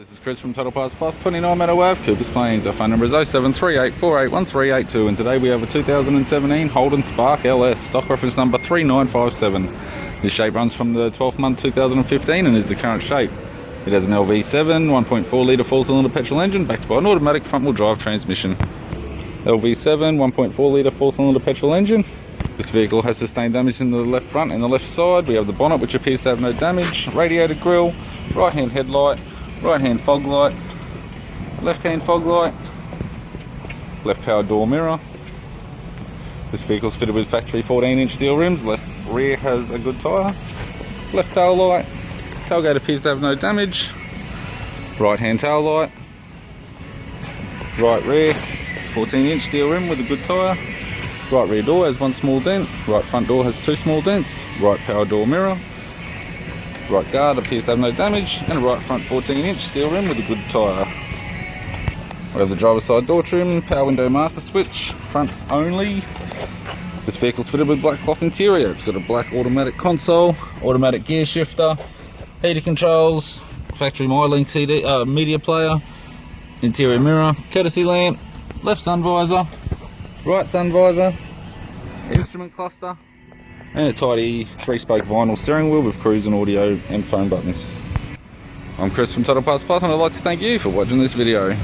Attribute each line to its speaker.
Speaker 1: This is Chris from Total Parts Plus, 29 Meadow Ave, Coopers Plains. Our phone number is 0738481382, and today we have a 2017 Holden Spark LS, stock reference number 3957. This shape runs from the 12th month 2015 and is the current shape. It has an LV7 1.4 litre 4-cylinder petrol engine backed by an automatic front-wheel drive transmission. LV7 1.4 litre 4-cylinder petrol engine. This vehicle has sustained damage in the left front and the left side. We have the bonnet, which appears to have no damage, radiator grille, right hand headlight, right hand fog light, left hand fog light, left power door mirror. This vehicle is fitted with factory 14-inch steel rims. Left rear has a good tyre. Left tail light. Tailgate appears to have no damage. Right hand tail light. Right rear 14-inch steel rim with a good tyre. Right rear door has one small dent. Right front door has two small dents. Right power door mirror. Right guard appears to have no damage, and a right front 14-inch steel rim with a good tyre. We have the driver's side door trim, power window master switch, front only. This vehicle's fitted with black cloth interior. It's got a black automatic console, automatic gear shifter, heater controls, factory MyLink CD, media player, interior mirror, courtesy lamp, left sun visor, right sun visor, instrument cluster, and a tidy 3-spoke vinyl steering wheel with cruise and audio and phone buttons. I'm Chris from Total Parts Plus, and I'd like to thank you for watching this video.